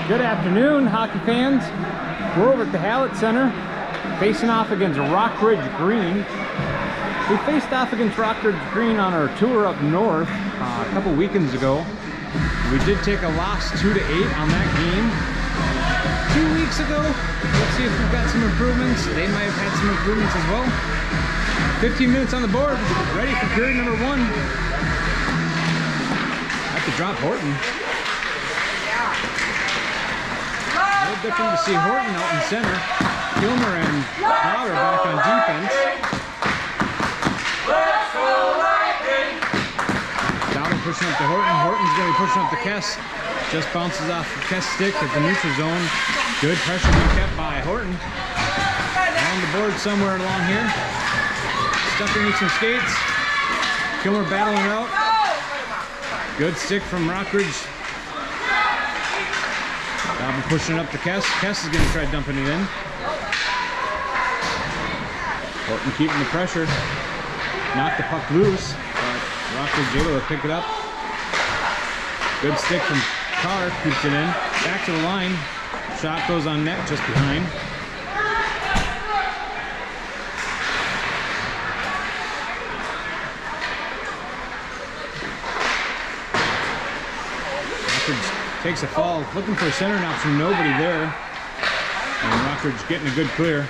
Good afternoon, hockey fans. We're over at the Hallett Center, facing off against Rockridge Green. We faced off against Rockridge Green on our tour up north a couple weekends ago. We did take a loss 2-8 on that game. 2 weeks ago, let's see if we've got some improvements. They might have had some improvements as well. 15 minutes on the board, ready for period number 1. Have to drop Horton. A little different to see Horton out in center. Kilmer and Carr are back on defense. Gavin pushing up to Horton. Horton's going to be pushing up to Kes. Just bounces off the Kes stick at the neutral zone. Good pressure being kept by Horton. On the board somewhere along here. Stuck underneath some skates. Kilmer battling out. Good stick from Rockridge. Gavin pushing it up to Kes. Kes is going to try dumping it in. Horton keeping the pressure. Knocked the puck loose, but Rockridge able to pick it up. Good stick from Carr, keeps it in. Back to the line. Shot goes on net just behind. Rockridge takes a fall, looking for a centering option, nobody there. And Rockridge getting a good clear.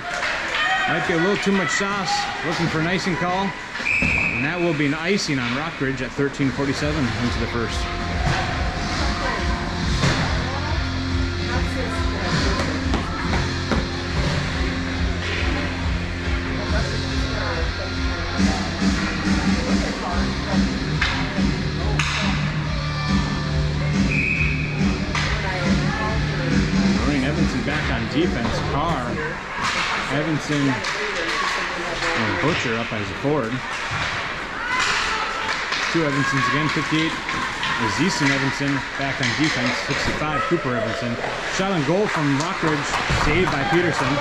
Might be a little too much sauce, looking for an icing call. And that will be an icing on Rockridge at 13:47 into the first. Evenson back on defense. Carr, Evenson, and Butcher up as a forward. Two Evensons again. 58 is Easton Evenson back on defense. 65 Cooper Evenson. Shot on goal from Rockridge, saved by Peterson.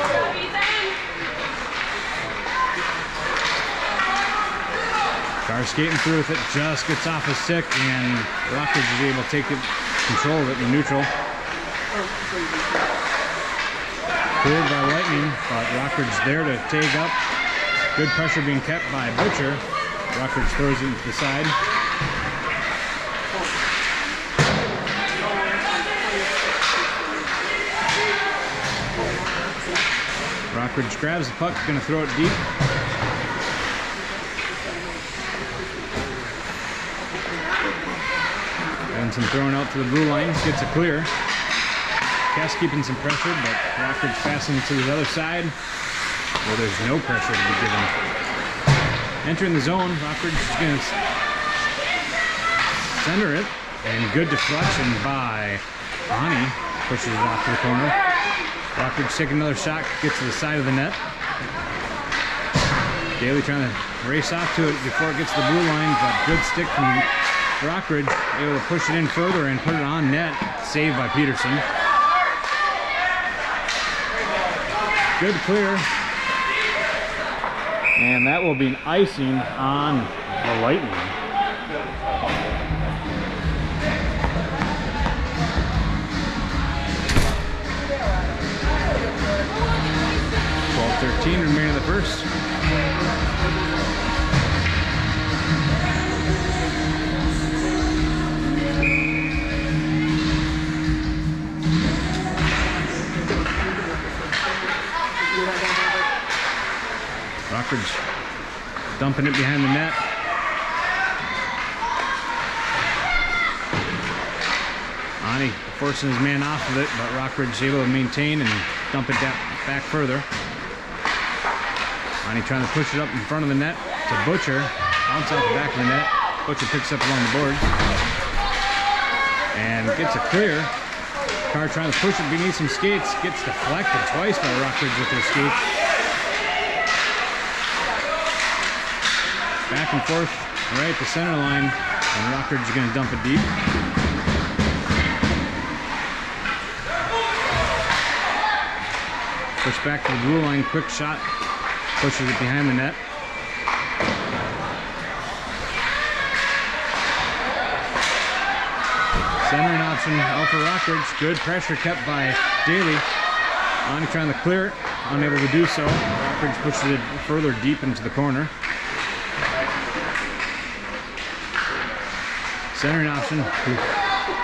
Carr skating through with it, just gets off his stick, and Rockridge is able to take control of it in neutral. Cleared by Lightning, but Rockridge there to take up. Good pressure being kept by Butcher. Rockridge throws it to the side. Rockridge grabs the puck, going to throw it deep. Evenson throwing out to the blue line, gets a clear. Kes keeping some pressure, but Rockridge passing to the other side where there's no pressure to be given. Entering the zone, Rockridge is going to center it, and good deflection by Bonnie. Pushes it off to the corner. Rockridge taking another shot, gets to the side of the net. Daly trying to race off to it before it gets to the blue line, but good stick from Rockridge, able to push it in further and put it on net. Saved by Peterson. Good clear, and that will be an icing on the Lightning. .13 remaining in the first. Rockridge dumping it behind the net. Ani forcing his man off of it, but Rockridge able to maintain and dump it back further. Ani trying to push it up in front of the net to Butcher. Bounce off the back of the net. Butcher picks up along the board. And gets a clear. Carr trying to push it beneath some skates. Gets deflected twice by Rockridge with their skates. Back and forth, right at the center line, and Rockridge is going to dump it deep. Push back to the blue line, quick shot, pushes it behind the net. Centering off option out for Rockridge. Good pressure kept by Daly. Lonnie trying to clear it, unable to do so. Rockridge pushes it further deep into the corner. Centering option.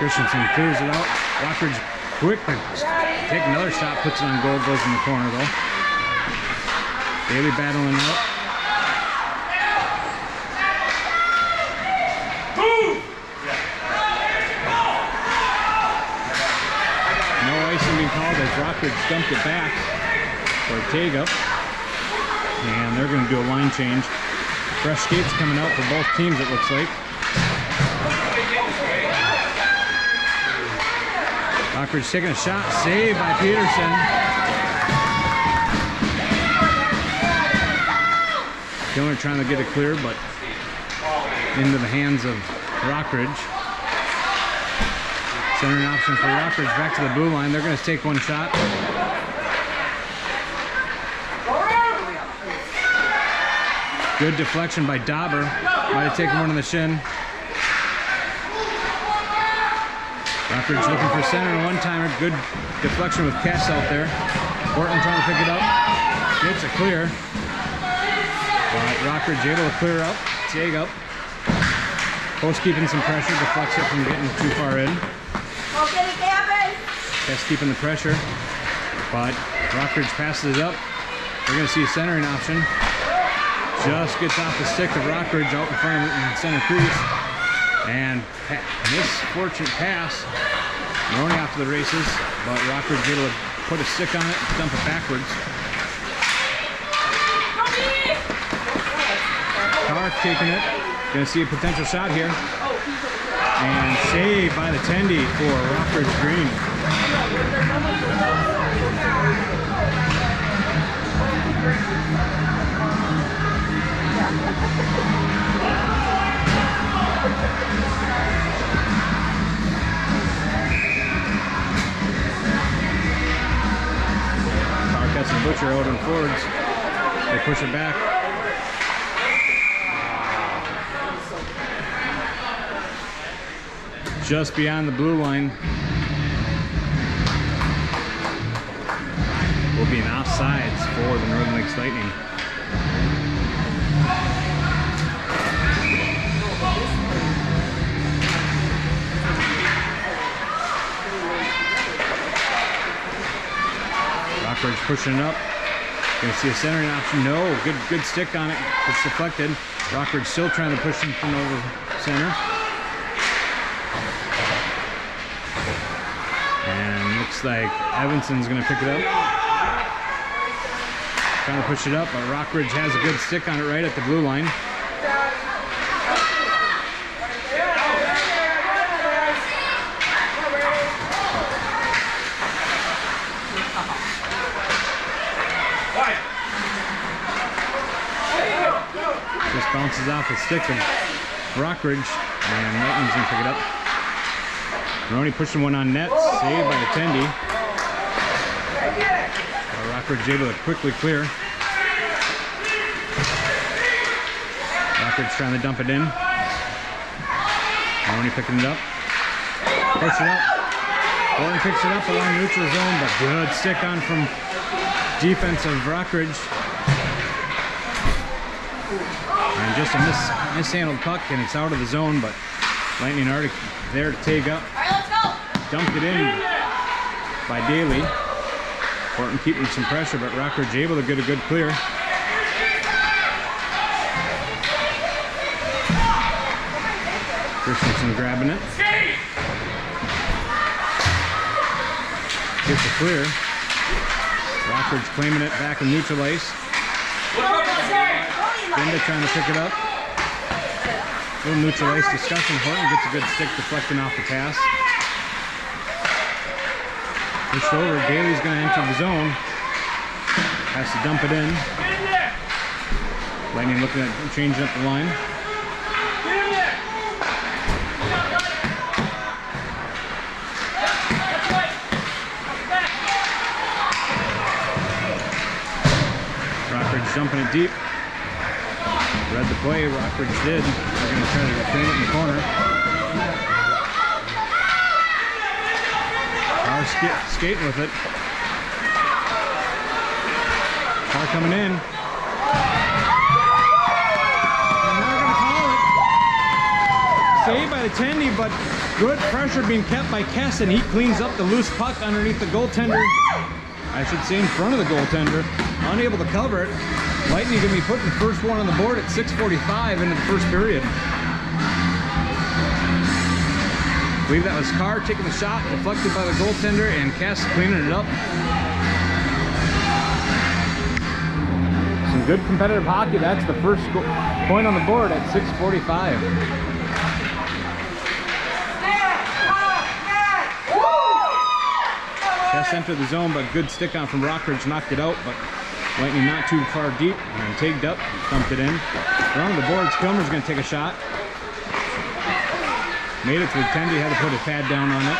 Christensen clears it out. Rockridge quick to take another shot, puts it on goal, goes in the corner though. Daly battling out. No icing being called as Rockridge dumped it back for a tag up. And they're going to do a line change. Fresh skates coming out for both teams, it looks like. Rockridge taking a shot, saved by Peterson. Kilmer trying to get it clear, but into the hands of Rockridge. Centering option for Rockridge back to the blue line. They're going to take one shot. Good deflection by Dauber. Might have taken one on the shin. Rockridge looking for center, one-timer. Good deflection with Kes out there. Horten trying to pick it up. Gets it clear. But Rockridge able to clear up. Tag up. Post keeping some pressure. Deflects it from getting too far in. Kes keeping the pressure. But Rockridge passes it up. We're going to see a centering option. Just gets off the stick of Rockridge out in front of it in the center crease. And misfortunate pass. Moroni off to the races, but Rockridge able to put a stick on it and dump it backwards. Carr taking it. Gonna see a potential shot here. And saved by the Tendy for Rockridge Green. And Butcher out in forwards. They push it back. Just beyond the blue line. Will be an offsides for the Northern Lakes Lightning. Rockridge pushing it up. Gonna see a centering option. No, good stick on it. It's deflected. Rockridge still trying to push it from over center. And looks like Evenson's gonna pick it up. Trying to push it up, but Rockridge has a good stick on it right at the blue line. Bounces off the stick of Rockridge, and Lightning's gonna pick it up. Moroni pushing one on net, saved by the Tendy. Rockridge able to quickly clear. Rockridge trying to dump it in. Moroni picking it up. Push it up. Horten picks it up along neutral zone, but good stick on from defense of Rockridge. And just a mishandled puck, and it's out of the zone, but Lightning already there to take up. All right, let's go. Dumped it in by Daly. Horten keeping some pressure, but Rockridge able to get a good clear. Christensen grabbing it. Gets a clear. Rockridge claiming it back in neutral ice. Linda trying to pick it up. A little neutral ice discussion. Horten gets a good stick deflecting off the pass. Pushed over. Daly's going to enter the zone. Has to dump it in. Lightning looking at changing up the line. Rockridge dumping it deep. Read the play, Rockridge did. They're going to try to retain it in the corner. skating with it. Carr coming in. And they're going to call it. Saved by the Tendy, but good pressure being kept by Kes, and he cleans up the loose puck underneath the goaltender. I should say in front of the goaltender. Unable to cover it. Lightning going to be putting the first one on the board at 6:45 into the first period. I believe that was Carr taking the shot, deflected by the goaltender, and Kes cleaning it up. Some good competitive hockey. That's the first point on the board at 6:45. Kes entered the zone, but good stick on from Rockridge knocked it out, but Lightning not too far deep and tagged up, thumped it in. Around the boards, Kilmer's going to take a shot. Made it to the Tendy, had to put a pad down on it.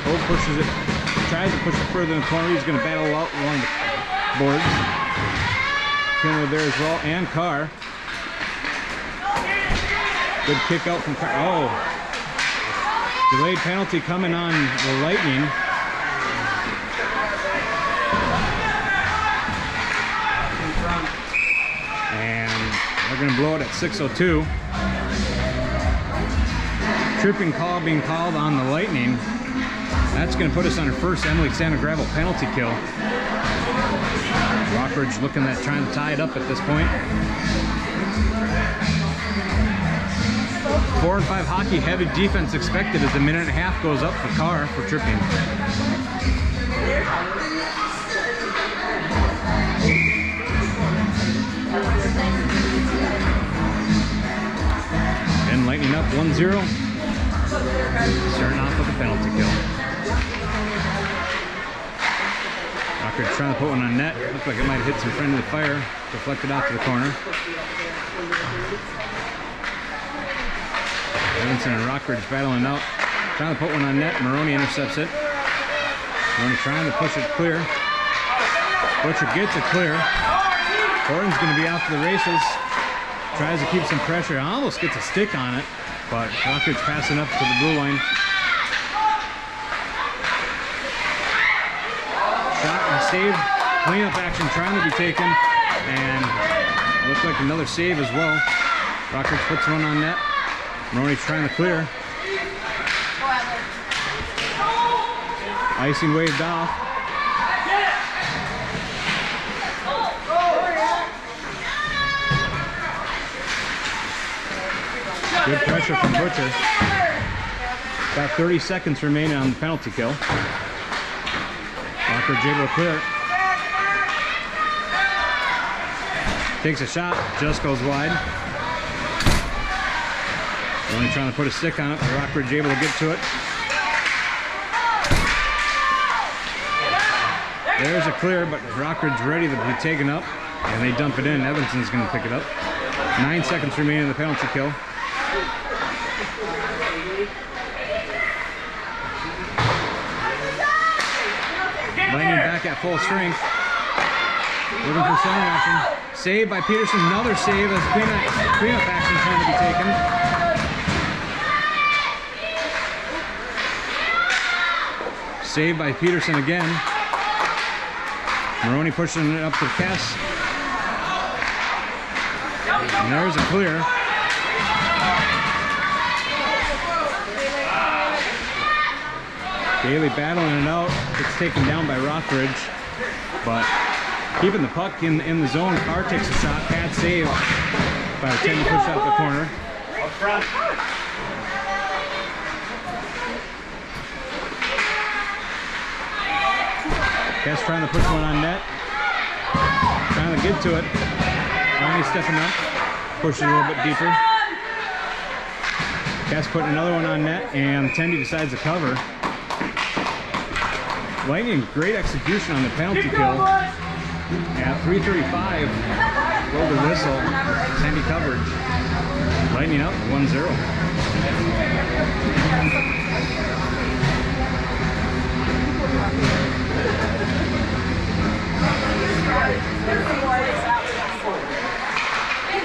Cole pushes it, tries to push it further in the corner. He's going to battle out along the boards. Kilmer there as well, and Carr. Good kick out from Carr. Oh! Delayed penalty coming on the Lightning. And they're going to blow it at 6:02. Tripping call being called on the Lightning. That's going to put us on our first Emily Santa Gravel penalty kill. Rockridge looking at trying to tie it up at this point. 4 and 5 hockey, heavy defense expected as a minute and a half goes up for Carr for tripping. And Lightning up 1-0. Starting off with a penalty kill. Rockridge trying to put one on net. Looked like it might have hit some friendly fire. Deflected out to the corner. Evenson and Rockridge battling out. Trying to put one on net. Moroni intercepts it. Moroni trying to push it clear. Butcher gets it clear. Horton's going to be out to the races. Tries to keep some pressure. Almost gets a stick on it. But Rockridge passing up to the blue line. Shot and save. Cleanup action trying to be taken. And looks like another save as well. Rockridge puts one on net. Moroni's trying to clear. Icing waved off. Good pressure from Butcher. About 30 seconds remaining on the penalty kill. Rockridge able to clear it. Takes a shot, just goes wide. Only trying to put a stick on it, but Rockridge able to get to it. There's a clear, but Rockridge ready to be taken up, and they dump it in. Evenson's going to pick it up. 9 seconds remaining in the penalty kill. Lightning back at full strength. Looking for center action. Saved by Peterson. Another save as cleanup action trying to be taken. Saved by Peterson again. Moroni pushing it up to Kes. And there's a clear. Daly battling it out. It's taken down by Rockridge. But keeping the puck in the zone. Carr takes a shot. Pad save by the 10 push out the corner. Up front. Kes trying to push one on net. Trying to get to it. Finally stepping up. Pushing a little bit deeper. Kes putting another one on net, and Tendy decides to cover. Lightning, great execution on the penalty kill. At 3:35, rolled the whistle. Tendy coverage. Lightning up 1-0.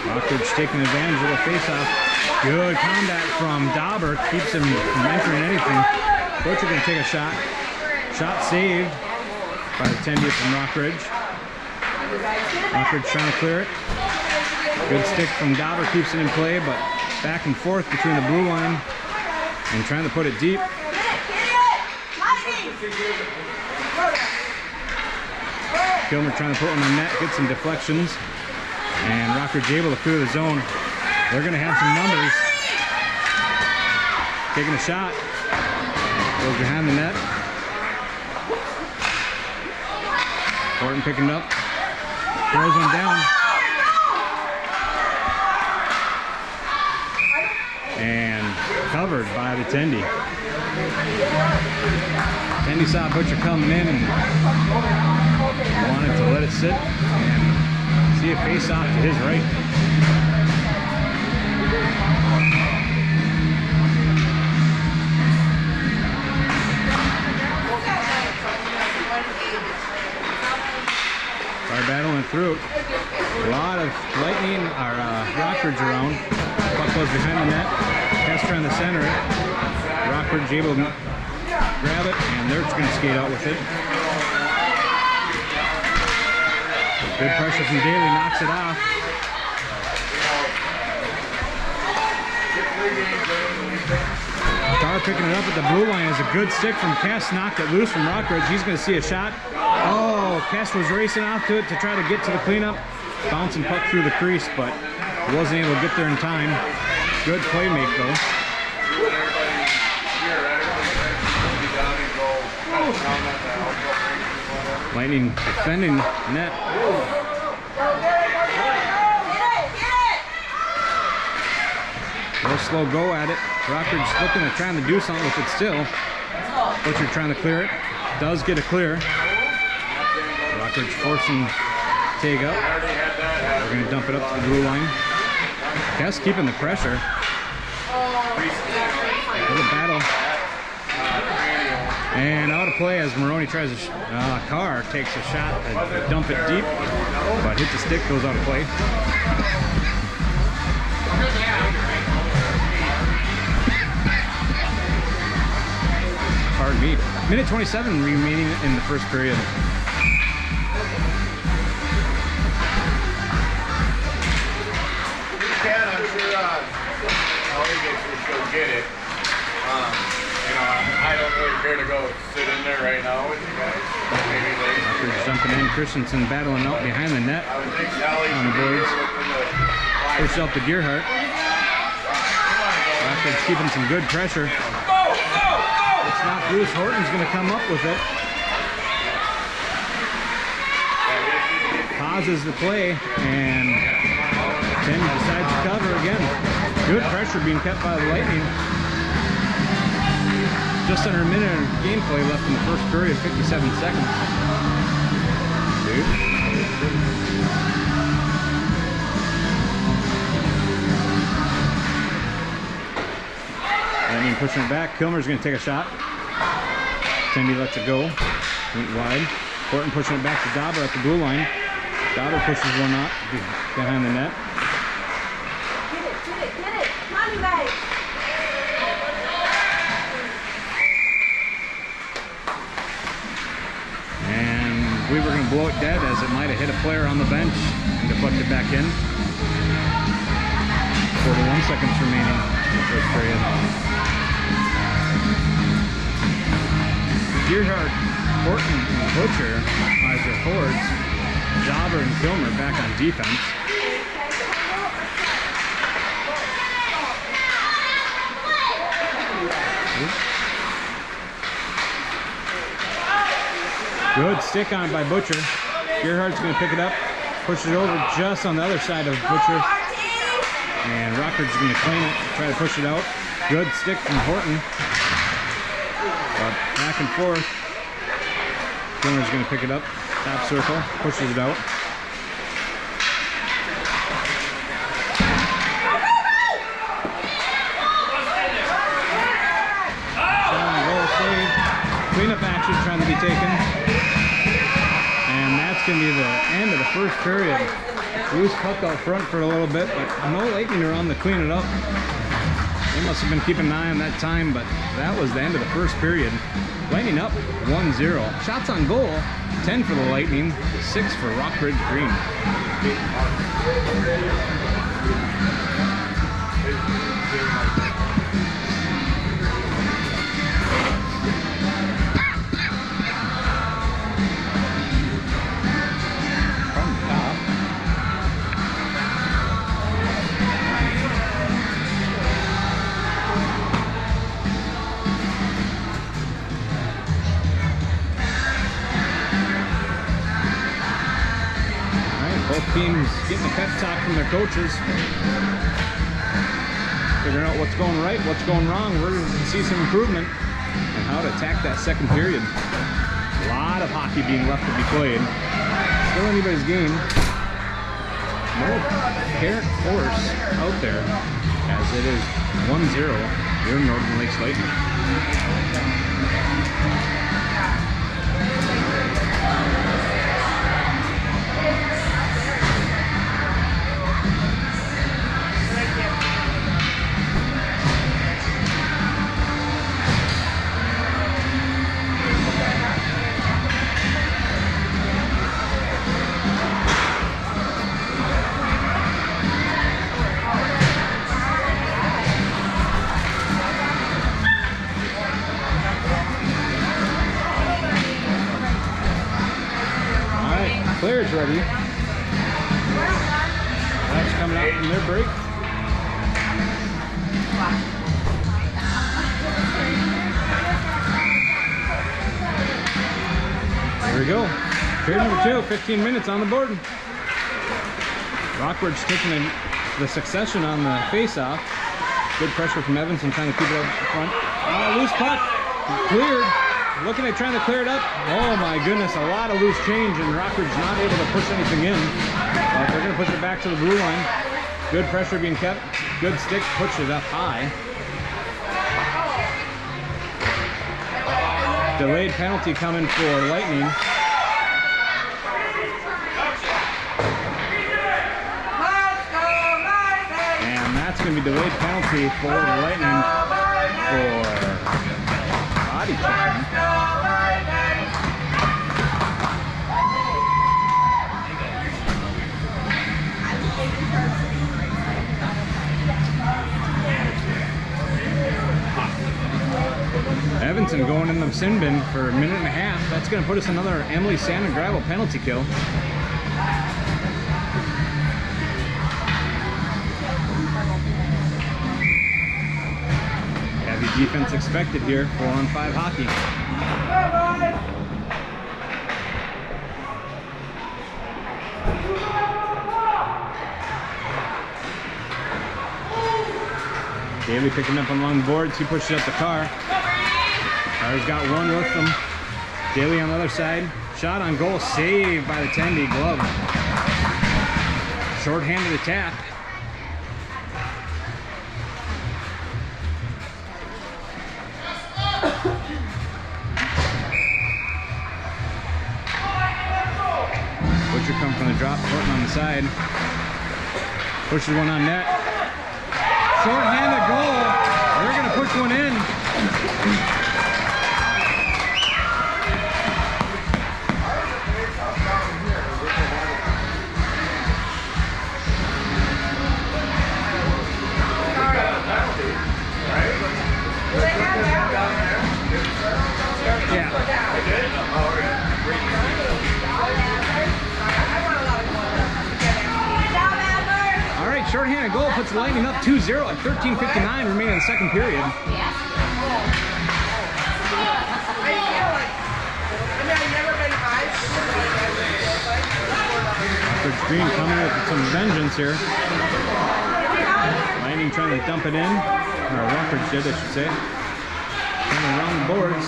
Rockridge taking advantage of the faceoff. Good combat from Dauber. Keeps him from entering anything. Butcher gonna take a shot. Shot saved by the 10 from Rockridge. Rockridge trying to clear it. Good stick from Dauber, keeps it in play, but back and forth between the blue line and trying to put it deep. Kilmer trying to put one on the net, get some deflections, and Rockridge able to clear the zone. They're going to have some numbers. Taking a shot, goes behind the net. Horton picking it up, throws one down, and covered by the Tendy. Tendy saw Butcher coming in and wanted to let it sit and see a face off to his right. Our battle went through. A lot of lightning, or Rockridge around. Puck goes behind the net. Kes trying to center it. Rockridge able to grab it, and they're just going to skate out with it. Good pressure from Daly, knocks it off. Carr picking it up at the blue line is a good stick from Kes, knocked it loose from Rockridge. He's going to see a shot. Oh, Kes was racing off to it to try to get to the cleanup. Bouncing puck through the crease, but wasn't able to get there in time. Good play make though. Lightning defending net. Real slow go at it. Rockridge looking at trying to do something with it still. Butcher trying to clear it. Does get a clear. Rockridge forcing Tag up. We're going to dump it up to the blue line. Kes keeping the pressure. Little battle. And out of play as Moroni tries to, Carr takes a shot and dump it deep, but hit the stick, goes out of play. Hard beat. Minute 27 remaining in the first period. I'm sure Elliot would go get it. You know, I don't really care to go sit in there right now with you guys. Maybe later. Jumping in, Christensen battling out behind the net I would think Sally on the boards. Push out the Gearhart. Rockridge keeping some good pressure. It's not loose. Horton's going to come up with it. Pauses the play, and Tim decides to cover again. Good pressure being kept by the Lightning. Just under a minute of gameplay left in the first period, 57 seconds. Lightning pushing it back. Kilmer's going to take a shot. Tendy lets it go. Went wide. Horton pushing it back to Dauber at the blue line. Dauber pushes one out behind the net. Get it. Money bag. And we were going to blow it dead as it might have hit a player on the bench and deflected back in. 41 seconds remaining in the first period. Gearhart, Horton, and Butcher as their forwards. Dauber and Kilmer back on defense. Good stick on by Butcher. Gearhart's going to pick it up, push it over just on the other side of Butcher. And Rockridge's going to claim it, try to push it out. Good stick from Horton. But back and forth. Kilmer's going to pick it up. Top circle, pushes it out. Goal save. Cleanup action trying to be taken. And that's going to be the end of the first period. Loose puck out front for a little bit, but no Lightning around to clean it up. They must have been keeping an eye on that time, but that was the end of the first period. Lightning up 1-0. Shots on goal, 10 for the Lightning, 6 for Rockridge Green. Both teams getting a pep talk from their coaches. Figuring out what's going right, what's going wrong. We're going to see some improvement and how to attack that second period. A lot of hockey being left to be played. Still anybody's game. No apparent force out there as it is 1-0 here in Northern Lakes Lightning. Claire's ready. That's coming out from their break. There we go. Period number 2, 15 minutes on the board. Rockridge taking the succession on the face-off. Good pressure from Evenson trying to keep it up front. Loose puck. Cleared. Looking at trying to clear it up. Oh my goodness, a lot of loose change, and Rockridge not able to push anything in. But they're going to push it back to the blue line. Good pressure being kept. Good stick, push it up high. Delayed penalty coming for Lightning. And that's going to be delayed penalty for the Lightning for body checking. Evenson going in the sin bin for a minute and a half. That's going to put us another Emily Sand and Gravel penalty kill. Heavy defense expected here, 4-on-5 hockey. Daly picking up along the boards. He pushed it up the car. Carr's got one with them. Daly on the other side. Shot on goal, saved by the Tendy glove. Short-handed attack. Butcher comes from the drop, Horten on the side. Pushes one on net. Short-handed goal. They're going to push one in. Short-handed goal puts the Lightning up 2-0 at 13:59 remaining in the second period. Rockridge Green coming with some vengeance here. Lightning trying to dump it in, or Rockridge did, I should say. Coming around the boards.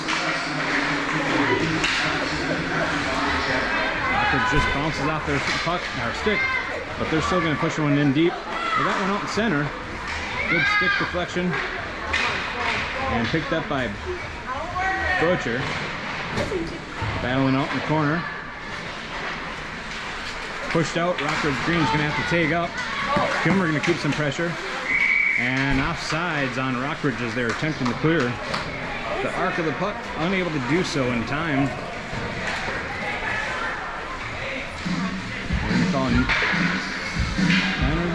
Rockridge just bounces off their puck, or stick, but they're still going to push one in deep. They got one out in center. Good stick deflection. And picked up by Butcher. Battling out in the corner. Pushed out. Rockridge Green's going to have to tag up. Kilmer going to keep some pressure. And offsides on Rockridge as they're attempting to clear the arc of the puck, unable to do so in time. We're going to call it center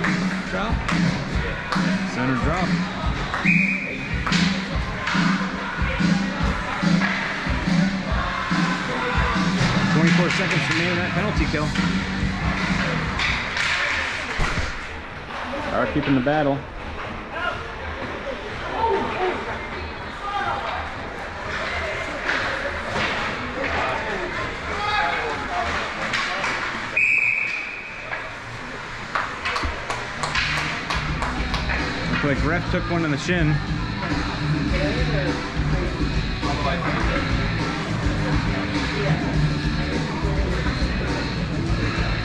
drop. Center drop. .4 seconds remaining that penalty kill. Are keeping the battle. Looks like ref took one in the shin.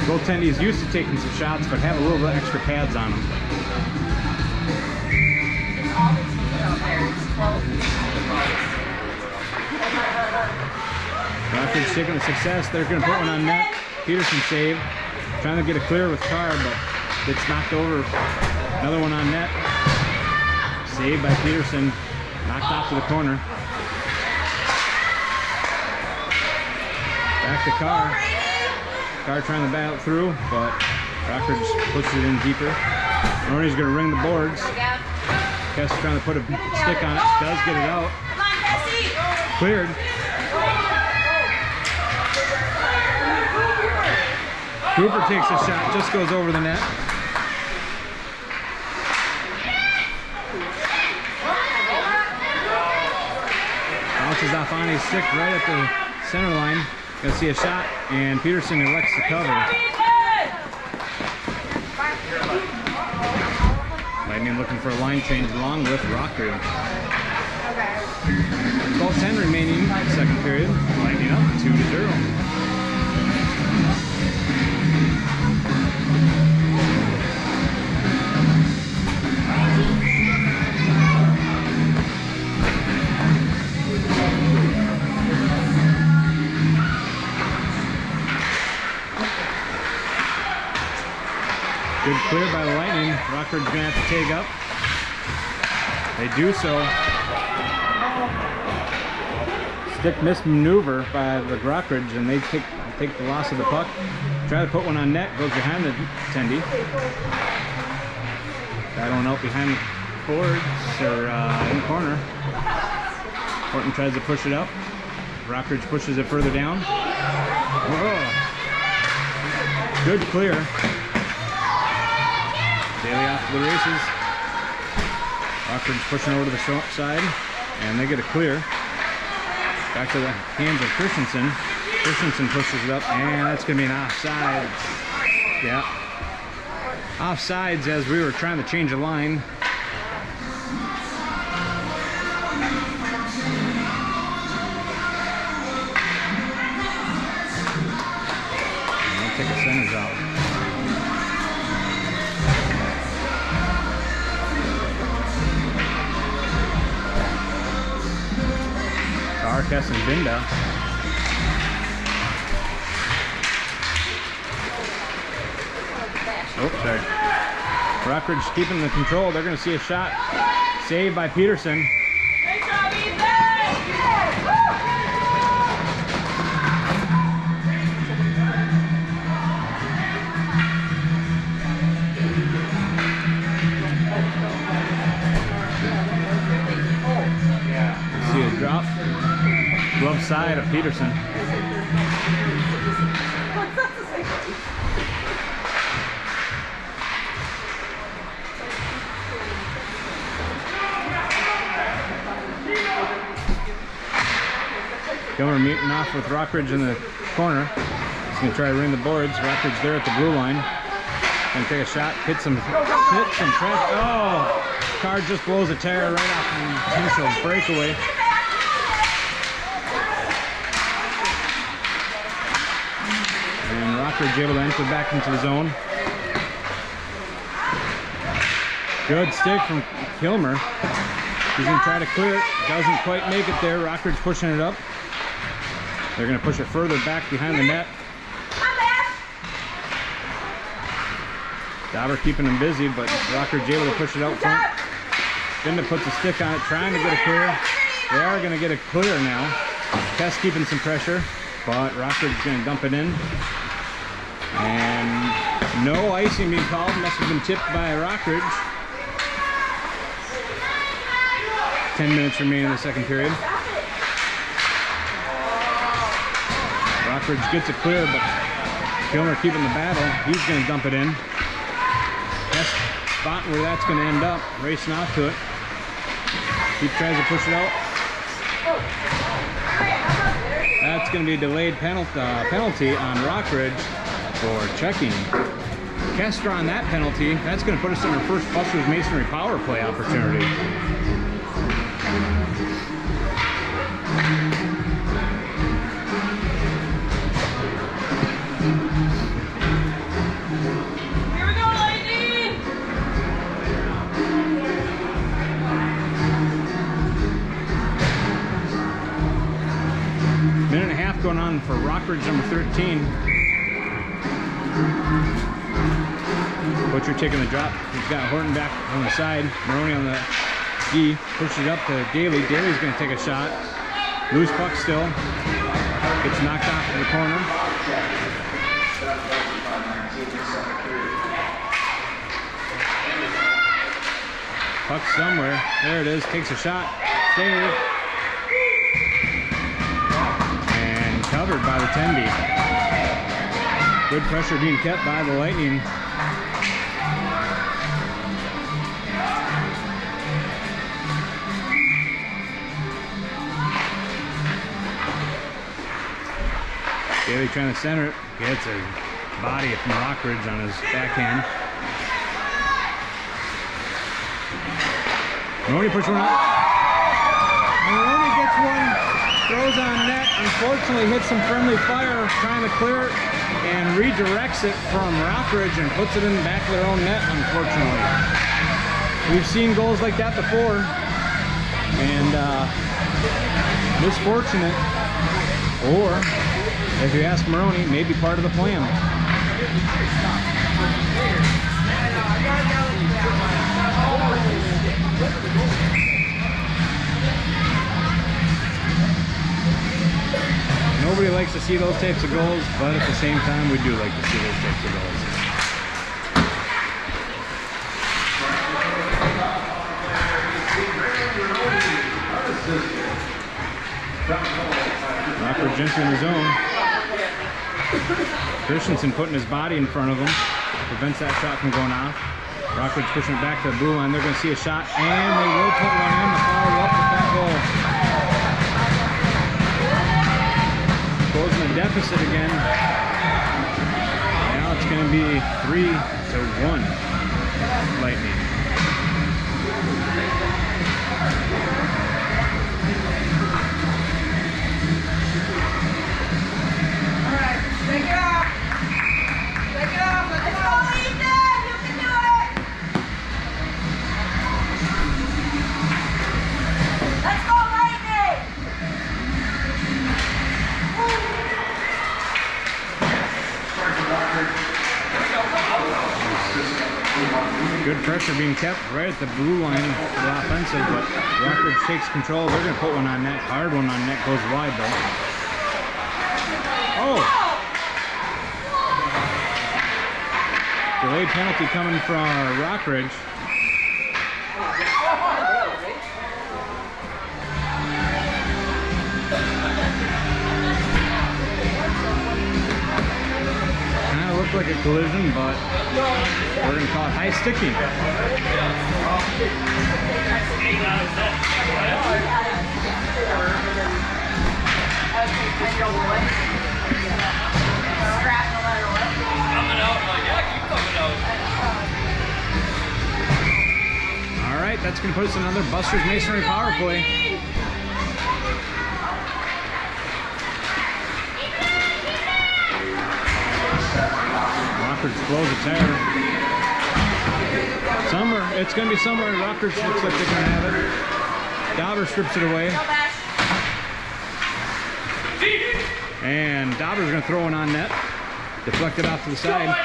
Goaltending is used to taking some shots, but have a little bit extra pads on them. Rockridge taking the success. They're going to put one on net. Peterson save. Trying to get a clear with Carr, but gets knocked over. Another one on net. Saved by Peterson. Knocked off to the corner. Back to Carr. Carr trying to battle through, but Rockridge pushes it in deeper. Moroni's going to ring the boards. Kes trying to put a stick on it. Does get it out. Cleared. Cooper takes a shot, just goes over the net. Bounces off on his stick right at the center line. Gonna see a shot, and Peterson elects to cover. Lightning looking for a line change along with Rockridge. 12:10 remaining in the second period. Lightning up 2-0. Good clear by the Lightning. Rockridge gonna have to take up. They do so. Stick mismaneuver by the Rockridge, and they take the loss of the puck. Try to put one on net, goes behind the attendee. Battling out behind the boards, or in the corner. Horton tries to push it up. Rockridge pushes it further down. Whoa. Good clear. Daly off to the races. Rockridge pushing over to the short side, and they get a clear. Back to the hands of Christensen. Christensen pushes it up, and that's going to be an offsides. Yeah. Offsides as we were trying to change a line. And they'll take the centers out. Kes and Binda. Oh, sorry. Rockridge keeping the control. They're going to see a shot. Saved by Peterson. Great job, Ethan! See a drop. Glove side of Peterson. Kilmer meeting off with Rockridge in the corner. He's going to try to ring the boards. Rockridge there at the blue line. Going to take a shot, hit some traffic. Oh! Carr just blows a tire right off the potential breakaway. Rockridge able to enter back into the zone. Good stick from Kilmer. He's going to try to clear it. Doesn't quite make it there. Rockridge pushing it up. They're going to push it further back behind the net. Dauber keeping him busy, but Rockridge able to push it out front. Binda puts a stick on it, trying to get a clear. They are going to get a clear now. Kes keeping some pressure, but Rockridge is going to dump it in. And no icing being called. Must have been tipped by Rockridge. 10 minutes remaining in the second period. Rockridge gets it clear, but Kilmer keeping the battle. He's going to dump it in. Kes spotting where that's going to end up. Racing off to it. He tries to push it out. That's going to be a delayed penalty on Rockridge for checking. Kestra on that penalty. That's going to put us in our first Buster's Masonry power play opportunity. Here we go, Lightning! Minute and a half going on for Rockridge number 13. Butcher taking the drop. He's got Horten back on the side. Moroni on the D. Pushes it up to Daly. Daly's going to take a shot. Loose puck still. Gets knocked off to the corner. Puck somewhere. There it is. Takes a shot. Save. And covered by the 10D. Good pressure being kept by the Lightning. Daly trying to center it. Gets a body from Rockridge on his backhand. Moroni pushes one up. Moroni gets one, throws on net, unfortunately hits some friendly fire, trying to clear it, and redirects it from Rockridge and puts it in the back of their own net, unfortunately. We've seen goals like that before, and misfortunate, or, if you ask Moroni, maybe part of the plan. Nobody likes to see those types of goals, but at the same time, we do like to see those types of goals. Rockridge entering the zone. Christensen putting his body in front of him, prevents that shot from going off. Rockridge pushing it back to the blue line. They're going to see a shot, and they will put one in to follow up with that goal. Closing the deficit again. Now it's going to be 3-1 Lightning. All right, take it off. Take it off. Let's go, Easton. You can do it. Let's go, Lightning. Good pressure being kept right at the blue line for the offensive, but Rockridge takes control. They're going to put one on net. Hard one on net, goes wide though. Oh! Delayed penalty coming from Rockridge. Kind of looked like a collision, but we're going to call it high sticking. All right, that's going to put us in another Buster's Masonry power play. Rockridge blows a tire. It's going to be somewhere. Rockridge looks like they're going to have it. Dauber strips it away. And Dauber's going to throw one on net. Deflected off to the side.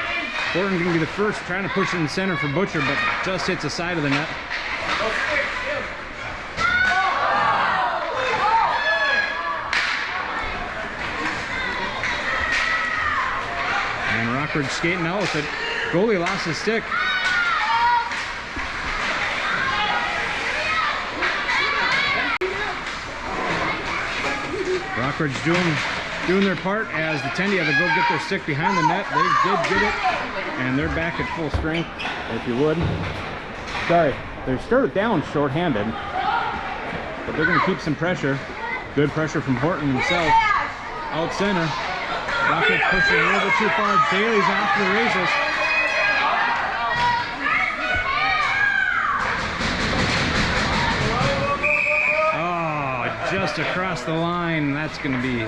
Horten going to be the first, trying to push it in the center for Butcher, but just hits the side of the net. Rockridge skating out with it. Goalie lost his stick. Rockridge doing their part as the Tendy had to go get their stick behind the net. They did get it, and they're back at full strength, if you would. Sorry, they started down shorthanded, but they're going to keep some pressure. Good pressure from Horton himself. Out center. Rockridge pushing a little bit too far. Bailey's off to the races. Just across the line. That's going to be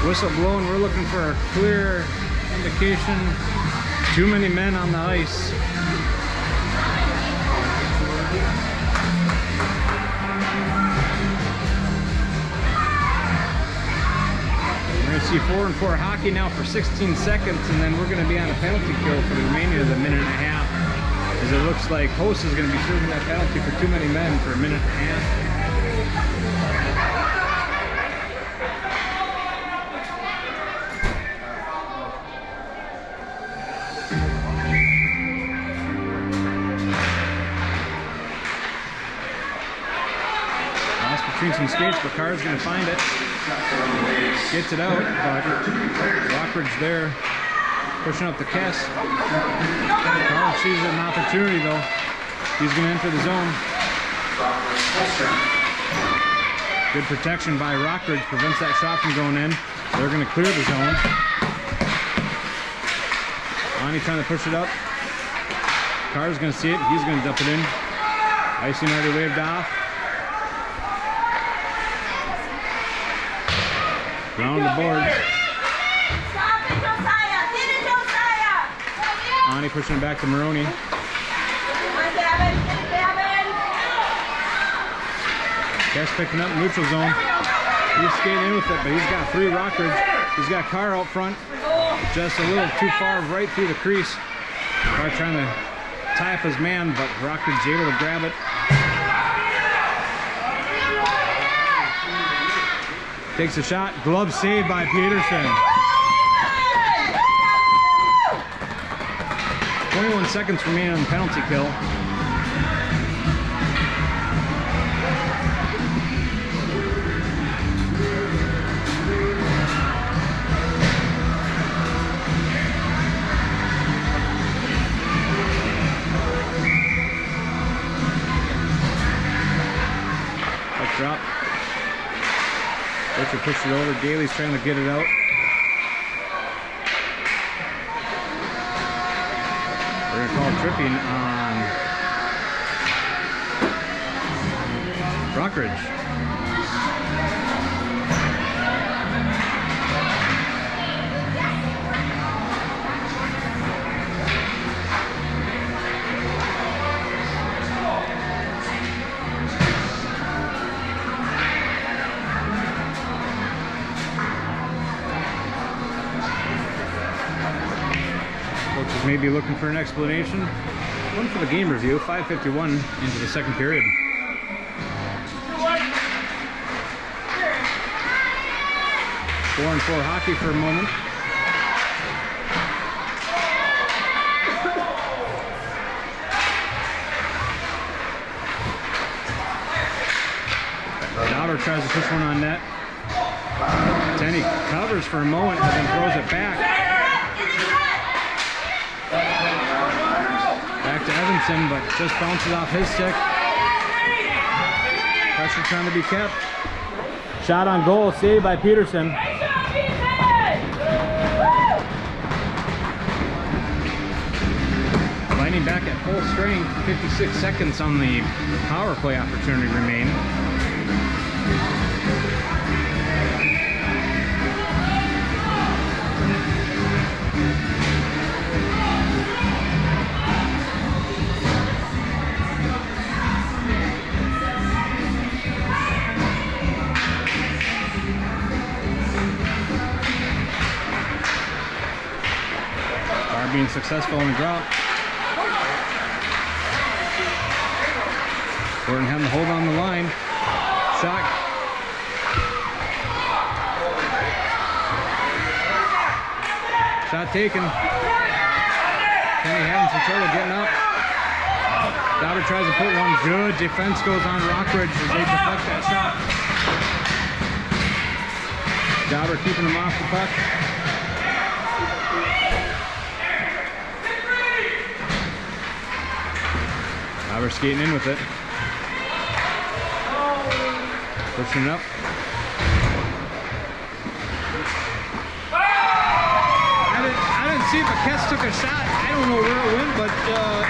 whistle blowing. We're looking for a clear indication. Too many men on the ice. We're going to see 4-on-4 hockey now for 16 seconds, and then we're going to be on a penalty kill for the remainder of the minute and a half, as it looks like Host is going to be serving that penalty for too many men for a minute and a half. Lost between some skates, but Carr's going to find it. Gets it out, but Rockridge there pushing up the Kes. Carr sees an opportunity though. He's going to enter the zone. Good protection by Rockridge, prevents that shot from going in. They're going to clear the zone. Lonnie trying to push it up. Carr's going to see it. He's going to dump it in. Icing already waved off. Round the boards. Stop it, Josiah! Get it, Josiah! Ani pushing it back to Moroni. Come on, Gavin! Get it, Gavin! Kes picking up neutral zone. He's skating in with it, but he's got 3 Rockridge. He's got Carr out front. Just a little too far right through the crease. Carr trying to tie up his man, but Rockridge able to grab it. Takes a shot. Glove saved by Peterson. 21 seconds remaining on the penalty kill. Puck drop. Butcher pushed it over. Daly's trying to get it out. We're going to call tripping on Rockridge. Coaches may be looking for an explanation. One for the game review. 5:51 into the second period. Four and four hockey for a moment. Dowder tries to push one on net. Tenny covers for a moment and then throws it back. Back to Evenson, but just bounces off his stick. Pressure trying to be kept. Shot on goal, saved by Peterson. Lightning back at full strength. 56 seconds on the power play opportunity remain. Being successful in the drop. Horton having to hold on the line. Shot. Shot taken. Kenny having some trouble getting up. Dauber tries to put one. Good defense goes on Rockridge as they deflect that shot. Dauber keeping him off the puck. Dauber skating in with it. Pushing it up. I didn't see if Kes took a shot. I don't know where it went, but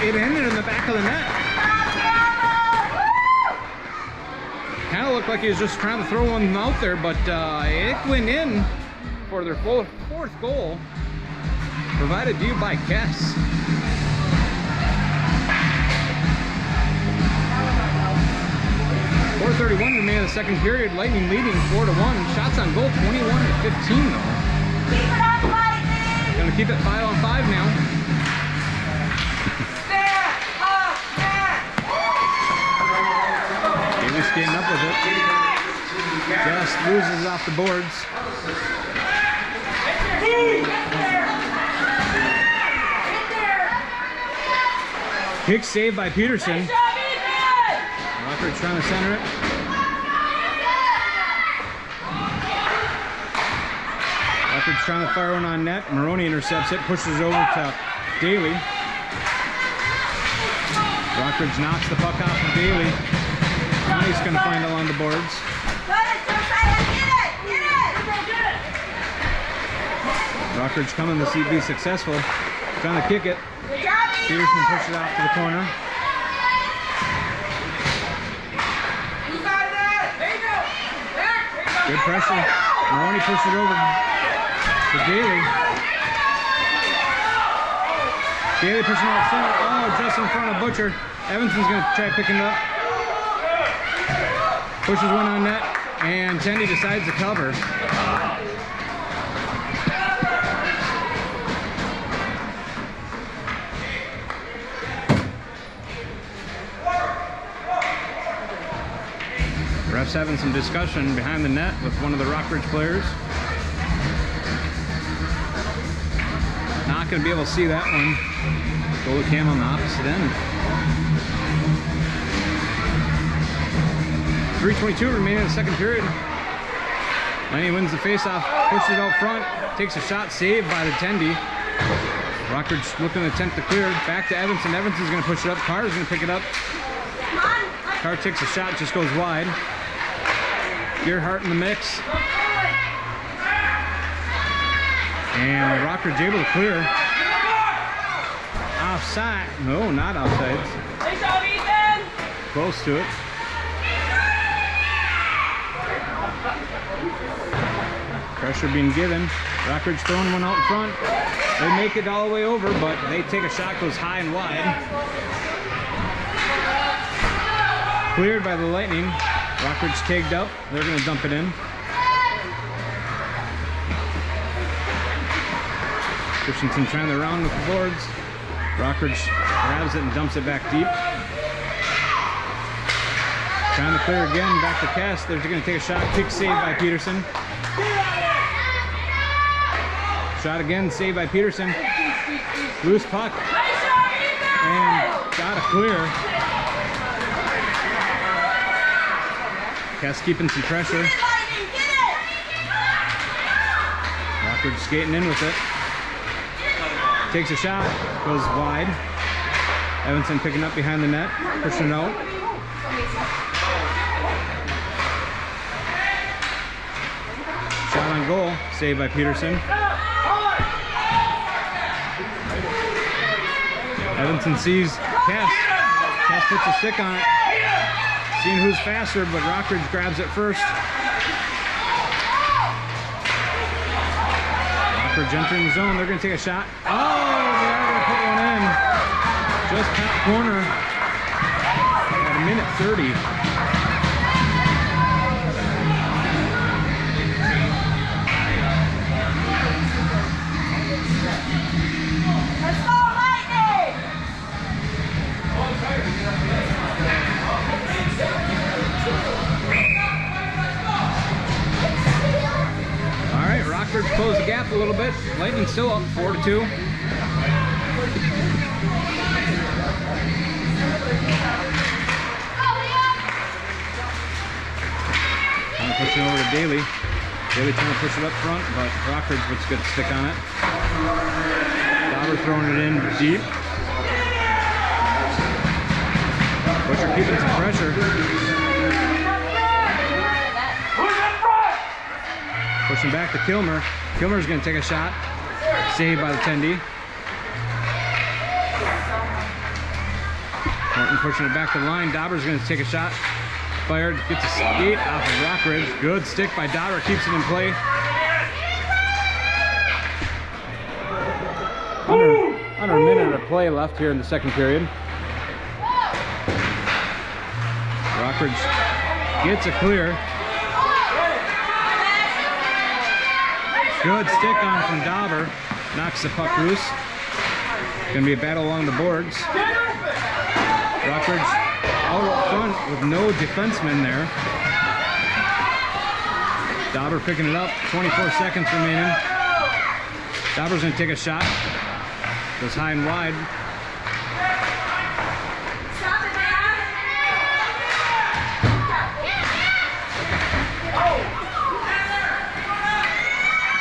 it ended in the back of the net. Kind of looked like he was just trying to throw one out there, but it went in for their fourth goal. Provided to you by Kes. 4:31 remaining in the second period. Lightning leading 4-1. Shots on goal 21-15 though. Keep it up, Lightning! Gonna keep it 5-on-5 now. Daly's skating up with it. Just loses off the boards. Kick save by Peterson. Rockridge trying to center it. Rockridge trying to fire one on net. Moroni intercepts it, pushes it over to Daly. Rockridge knocks the puck off of Daly. Connie's going to find it along the boards. Rockridge coming to be successful. Trying to kick it. Peterson pushes it off to the corner. Good pressure. Moroni pushed it over to Daly. Daly pushing out center. Oh, just in front of Butcher. Evenson's going to try picking it up. Pushes one on net, and Tendy decides to cover. Refs having some discussion behind the net with one of the Rockridge players. Not going to be able to see that one. Goalie cam on the opposite end. 3:22 remaining in the second period. Lenny wins the faceoff, pushes it out front, takes a shot, saved by the Tendy. Rockridge looking to attempt to clear. Back to Evenson. Evenson's going to push it up. Carr is going to pick it up. Carr takes a shot, just goes wide. Harten in the mix. And Rockridge able to clear. Offside. No, not offside. Close to it. Pressure being given. Rockridge throwing one out in front. They make it all the way over, but they take a shot, goes high and wide. Cleared by the Lightning. Rockridge tagged up. They're going to dump it in. Christensen trying to round with the boards. Rockridge grabs it and dumps it back deep. Trying to clear again. Back to Kes. They're going to take a shot. Kick save by Peterson. Shot again. Saved by Peterson. Loose puck. And got a clear. Kes keeping some pressure. Rockridge skating in with it. Takes a shot, goes wide. Evenson picking up behind the net, pushing it out. Shot on goal, saved by Peterson. Evenson sees Kes. Kes puts a stick on it. Seeing who's faster, but Rockridge grabs it first. Rockridge entering the zone. They're going to take a shot. Oh, they are going to put one in. Just top corner at a minute 30. Let's go, Lightning! half a little bit. Lightning still up 4-2. Pushing over to Daly. Daly trying to push it up front, but Rockridge puts a good stick on it. Dauber throwing it in deep. Butcher keeping some pressure. Pushing back to Kilmer. Kilmer's going to take a shot. Saved by the 10D. Horton pushing it back to the line. Dauber's going to take a shot. Fired, gets a skate off of Rockridge. Good stick by Dauber, keeps it in play. Under a minute of play left here in the second period. Rockridge gets a clear. Good stick on from Dauber. Knocks the puck loose. Gonna be a battle along the boards. Rockridge out up front with no defenseman there. Dauber picking it up, 24 seconds remaining. Dauber's gonna take a shot. Goes high and wide.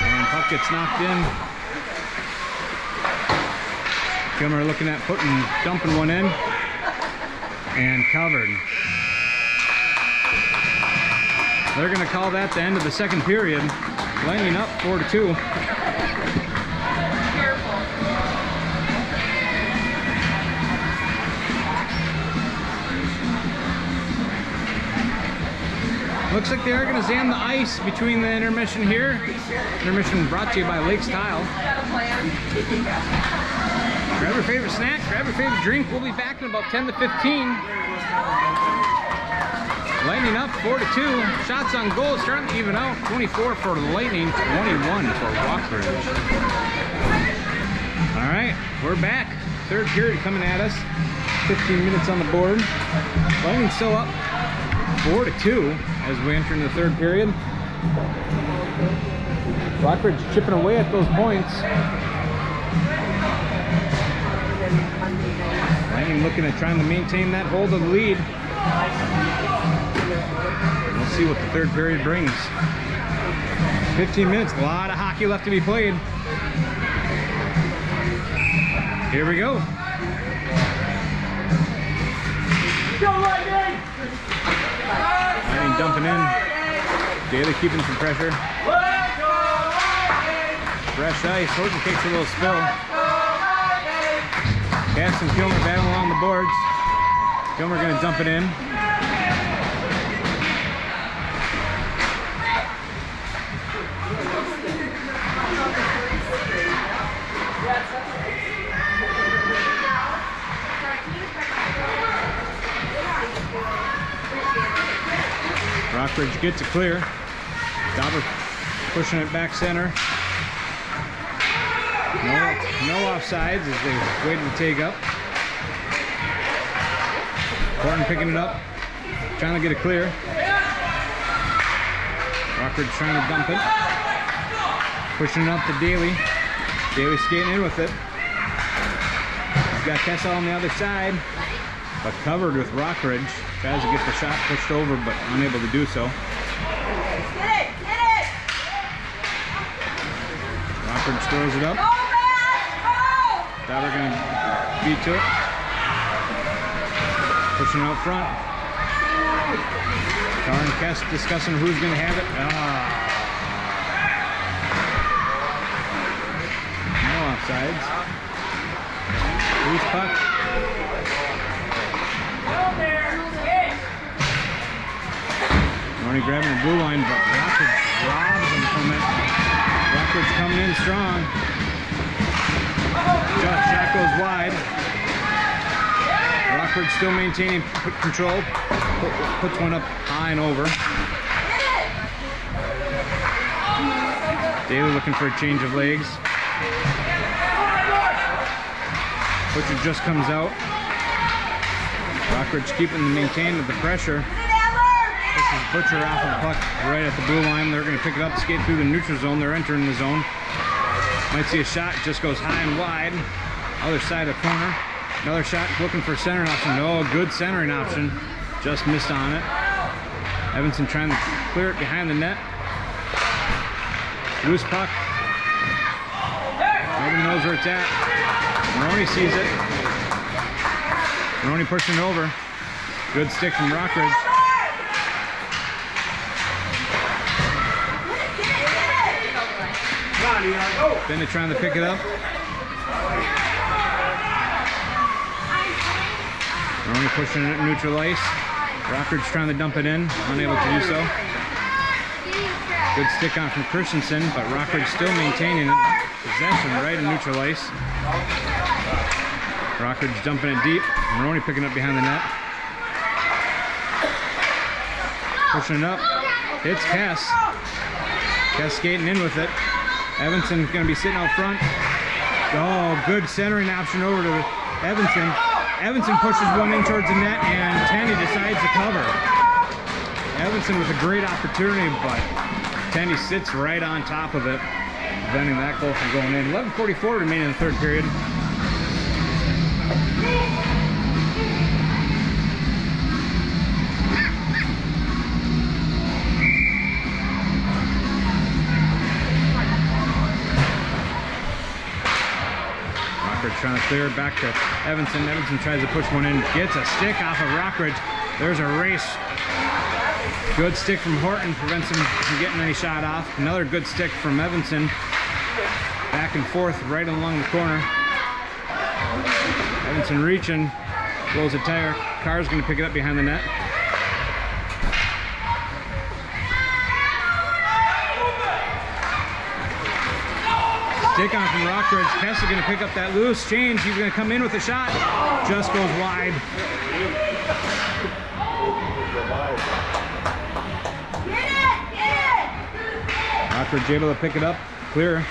And puck gets knocked in. Kilmer looking at dumping one in. And covered. They're going to call that the end of the second period. Lightning up 4-2. Careful. Looks like they are going to zam the ice between the intermission here. Intermission brought to you by Lakes Tile. Got a plan. Grab your favorite snack, grab your favorite drink. We'll be back in about 10 to 15. Lightning up 4-2. Shots on goal starting to even out. 24 for the Lightning, 21 for Rockridge. All right, we're back. Third period coming at us. 15 minutes on the board. Lightning still up 4-2 as we enter into the third period. Rockridge chipping away at those points. Lightning looking at trying to maintain that hold of the lead. We'll see what the third period brings. 15 minutes, a lot of hockey left to be played. Here we go. Lightning dumping in. Daly keeping some pressure. Fresh ice. Horton takes a little spill. Kes and Kilmer battle along the boards. Kilmer going to dump it in. Rockridge gets it clear. Dauber pushing it back center. No offsides as they waited to take up. Horton picking it up, trying to get it clear. Rockridge trying to dump it. Pushing it up to Daly. Daly skating in with it. He's got Kessel on the other side, but covered with Rockridge. Tries to get the shot pushed over, but unable to do so. Get it! Rockridge throws it up. Dauber going to beat to it. Pushing out front. Carr and Kes discussing who's going to have it. No offsides. Loose puck. Moroni grabbing the blue line, but Rockridge robs him from it. Rockridge coming in strong. Shot goes wide. Rockridge still maintaining control. Puts one up high and over. Daly looking for a change of legs. Butcher just comes out. Rockridge keeping the maintain of the pressure. This is Butcher off of the puck right at the blue line. They're going to pick it up, skate through the neutral zone. They're entering the zone. Might see a shot, just goes high and wide. Other side of the corner. Another shot, looking for a centering option. No, good centering option. Just missed on it. Evenson trying to clear it behind the net. Loose puck. Nobody knows where it's at. Moroni sees it. Moroni pushing it over. Good stick from Rockridge. Bennett trying to pick it up. Moroni pushing it neutral ice. Rockridge trying to dump it in, unable to do so. Good stick on from Christensen, but Rockridge still maintaining it. Possession right in neutral ice. Rockridge dumping it deep. Moroni picking up behind the net. Pushing it up. Hits Kes. Kes skating in with it. Evenson going to be sitting out front. Oh, good centering option over to Evenson. Evenson pushes one in towards the net, and Tandy decides to cover. Evenson with a great opportunity, but Tandy sits right on top of it, preventing that goal from going in. 11:44 remaining in the third period. Trying to clear it back to Evenson. Evenson tries to push one in, gets a stick off of Rockridge. There's a race. Good stick from Horten, prevents him from getting any shot off. Another good stick from Evenson. Back and forth right along the corner. Evenson reaching, blows a tire. Carr's going to pick it up behind the net. Stick on from Rockridge. Kes is going to pick up that loose change. He's going to come in with a shot. Just goes wide. Rockridge able to pick it up. Clear.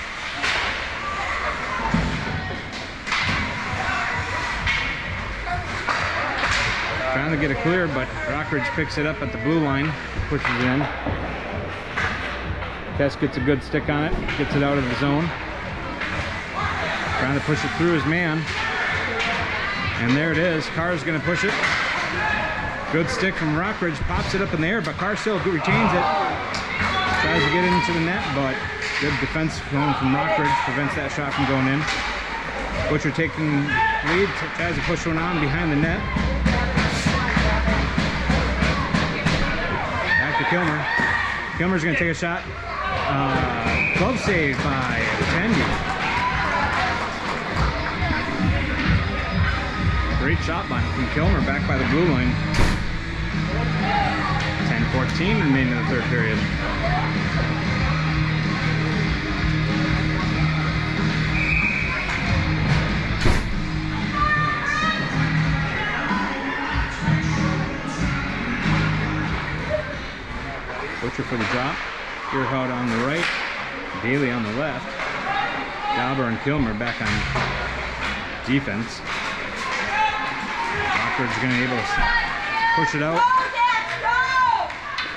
Trying to get it clear, but Rockridge picks it up at the blue line. Pushes it in. Kes gets a good stick on it. Gets it out of the zone. Trying to push it through his man. And there it is. Carr's going to push it. Good stick from Rockridge. Pops it up in the air, but Carr still retains it. Tries to get it into the net, but good defense going from Rockridge. Prevents that shot from going in. Butcher taking lead. Tries to push one on behind the net. Back to Kilmer. Kilmer's going to take a shot. Glove save by Tandy. Great shot by from Kilmer back by the blue line. 10:14 remaining in the third period. Butcher for the drop. Earhart on the right. Daly on the left. Dauber and Kilmer back on defense. Rockridge going to be able to push it out.